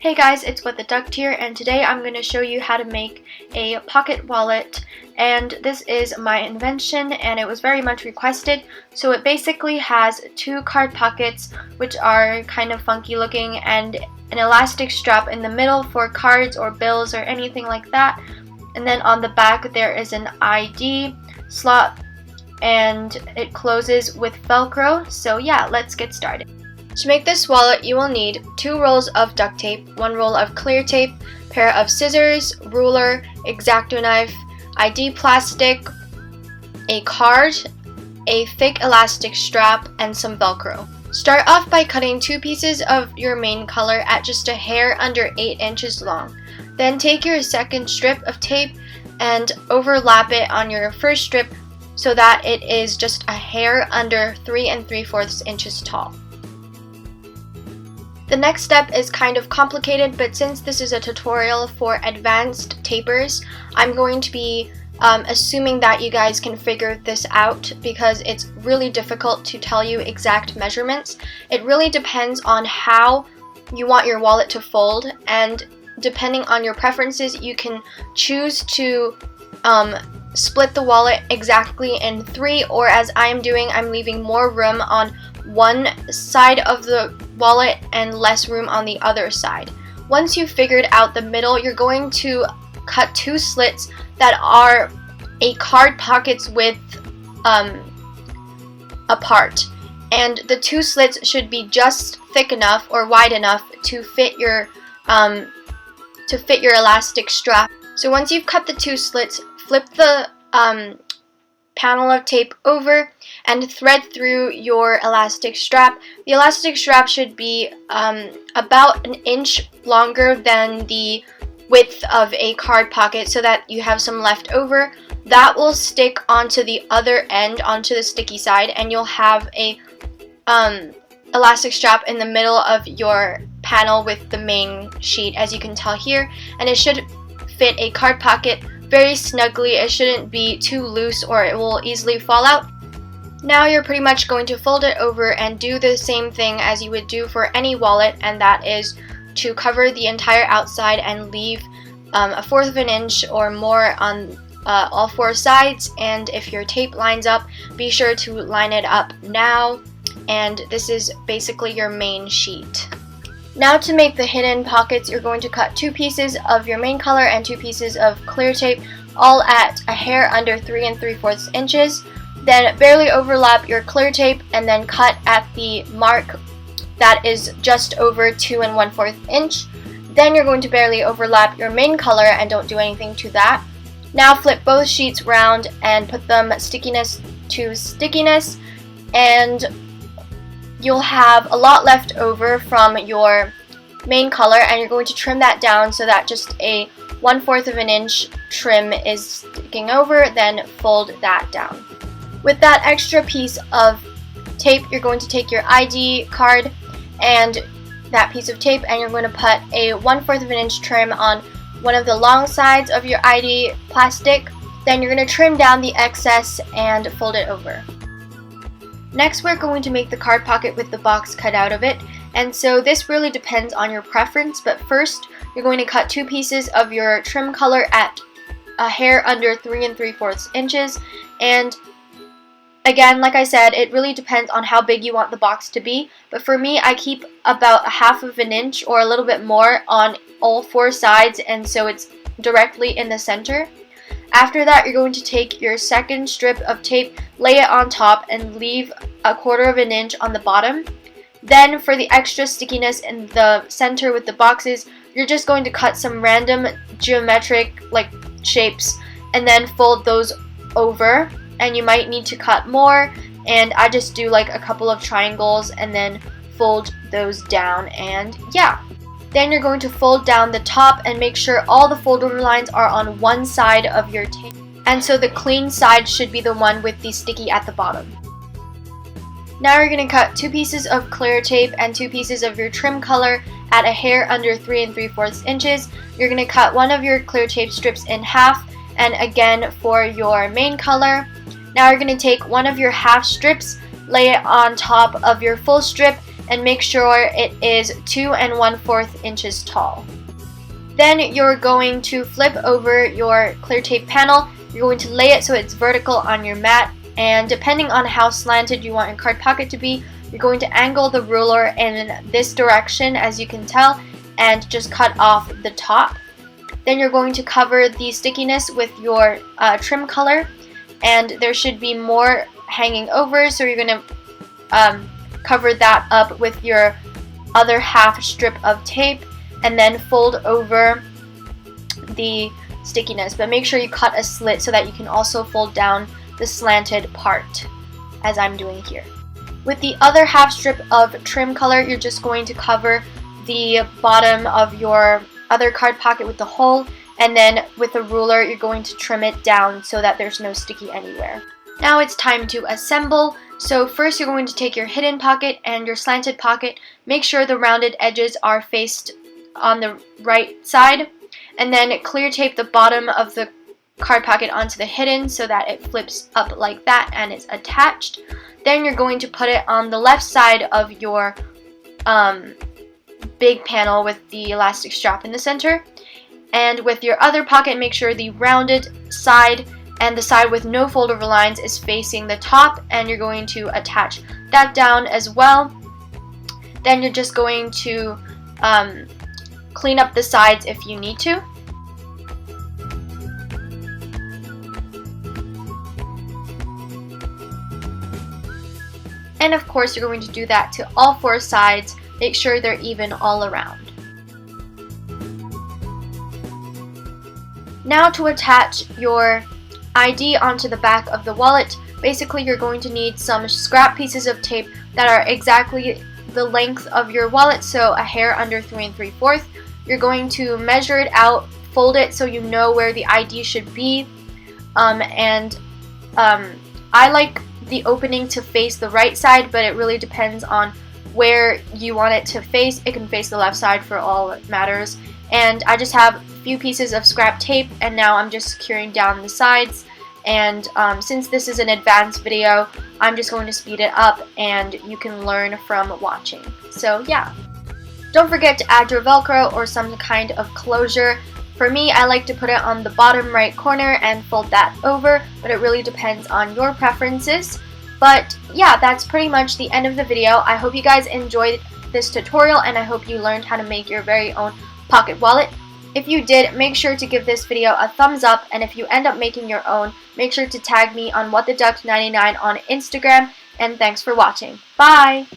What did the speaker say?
Hey guys, it's What the Duct here, and today I'm going to show you how to make a pocket wallet. And this is my invention, and it was very much requested. So it basically has two card pockets, which are kind of funky looking, and an elastic strap in the middle for cards or bills or anything like that. And then on the back there is an ID slot, and it closes with Velcro. So yeah, let's get started. To make this wallet, you will need 2 rolls of duct tape, 1 roll of clear tape, pair of scissors, ruler, X-Acto knife, ID plastic, a card, a fake elastic strap, and some Velcro. Start off by cutting 2 pieces of your main color at just a hair under 8 inches long. Then take your second strip of tape and overlap it on your first strip so that it is just a hair under 3 3/4 inches tall. The next step is kind of complicated, but since this is a tutorial for advanced tapers, I'm going to be assuming that you guys can figure this out because it's really difficult to tell you exact measurements. It really depends on how you want your wallet to fold, and depending on your preferences, you can choose to split the wallet exactly in 3, or as I am doing, I'm leaving more room on one side of the wallet and less room on the other side. Once you've figured out the middle, you're going to cut 2 slits that are a card pocket's width apart, and the 2 slits should be just thick enough or wide enough to fit your elastic strap. So once you've cut the 2 slits, flip the panel of tape over and thread through your elastic strap. The elastic strap should be about 1 inch longer than the width of a card pocket so that you have some left over. That will stick onto the other end, onto the sticky side, and you'll have a elastic strap in the middle of your panel with the main sheet, as you can tell here, and it should fit a card pocket very snugly. It shouldn't be too loose or it will easily fall out. Now you're pretty much going to fold it over and do the same thing as you would do for any wallet, and that is to cover the entire outside and leave 1/4 of an inch or more on all 4 sides. And if your tape lines up, be sure to line it up now, and this is basically your main sheet. Now to make the hidden pockets, you're going to cut 2 pieces of your main color and 2 pieces of clear tape, all at a hair under 3 3/4 inches. Then barely overlap your clear tape and then cut at the mark that is just over 2 1/4 inch. Then you're going to barely overlap your main color and don't do anything to that. Now flip both sheets round and put them stickiness to stickiness, and you'll have a lot left over from your main color, and you're going to trim that down so that just a 1/4 of an inch trim is sticking over, then fold that down. With that extra piece of tape, you're going to take your ID card and that piece of tape, and you're going to put a 1/4 of an inch trim on one of the long sides of your ID plastic. Then you're going to trim down the excess and fold it over. Next, we're going to make the card pocket with the box cut out of it, and so this really depends on your preference, but first you're going to cut 2 pieces of your trim color at a hair under 3 3/4 inches, and again, like I said, it really depends on how big you want the box to be, but for me, I keep about 1/2 of an inch or a little bit more on all 4 sides, and so it's directly in the center. After that, you're going to take your second strip of tape, lay it on top, and leave 1/4 of an inch on the bottom. Then for the extra stickiness in the center with the boxes, you're just going to cut some random geometric shapes and then fold those over, and you might need to cut more, and I just do a couple of triangles and then fold those down, and yeah. Then you're going to fold down the top and make sure all the fold-over lines are on one side of your tape. And so the clean side should be the one with the sticky at the bottom. Now you're going to cut 2 pieces of clear tape and 2 pieces of your trim color at a hair under 3 3/4 inches. You're going to cut one of your clear tape strips in half, and again for your main color. Now you're going to take one of your half strips, lay it on top of your full strip, and make sure it is 2 1/4 inches tall. Then you're going to flip over your clear tape panel. You're going to lay it so it's vertical on your mat, and depending on how slanted you want your card pocket to be, you're going to angle the ruler in this direction, as you can tell, and just cut off the top. Then you're going to cover the stickiness with your trim color, and there should be more hanging over, so you're going to cover that up with your other half strip of tape, and then fold over the stickiness. But make sure you cut a slit so that you can also fold down the slanted part, as I'm doing here. With the other half strip of trim color, you're just going to cover the bottom of your other card pocket with the hole, and then with a ruler you're going to trim it down so that there's no sticky anywhere. Now it's time to assemble. So first you're going to take your hidden pocket and your slanted pocket. Make sure the rounded edges are faced on the right side, and then clear tape the bottom of the card pocket onto the hidden so that it flips up like that and it's attached. Then you're going to put it on the left side of your big panel with the elastic strap in the center. And with your other pocket, make sure the rounded side and the side with no fold over lines is facing the top, and you're going to attach that down as well. Then you're just going to clean up the sides if you need to. And of course you're going to do that to all 4 sides. Make sure they're even all around. Now to attach your ID onto the back of the wallet, basically you're going to need some scrap pieces of tape that are exactly the length of your wallet, so a hair under 3 3/4. You're going to measure it out, fold it so you know where the ID should be, I like the opening to face the right side, but it really depends on where you want it to face. It can face the left side for all it matters. And I just have a few pieces of scrap tape, and now I'm just securing down the sides. And since this is an advanced video, I'm just going to speed it up and you can learn from watching. So yeah. Don't forget to add your Velcro or some kind of closure. For me, I like to put it on the bottom right corner and fold that over, but it really depends on your preferences. But yeah, that's pretty much the end of the video. I hope you guys enjoyed this tutorial, and I hope you learned how to make your very own pocket wallet. If you did, make sure to give this video a thumbs up, and if you end up making your own, make sure to tag me on WhatTheDuct99 on Instagram, and thanks for watching. Bye!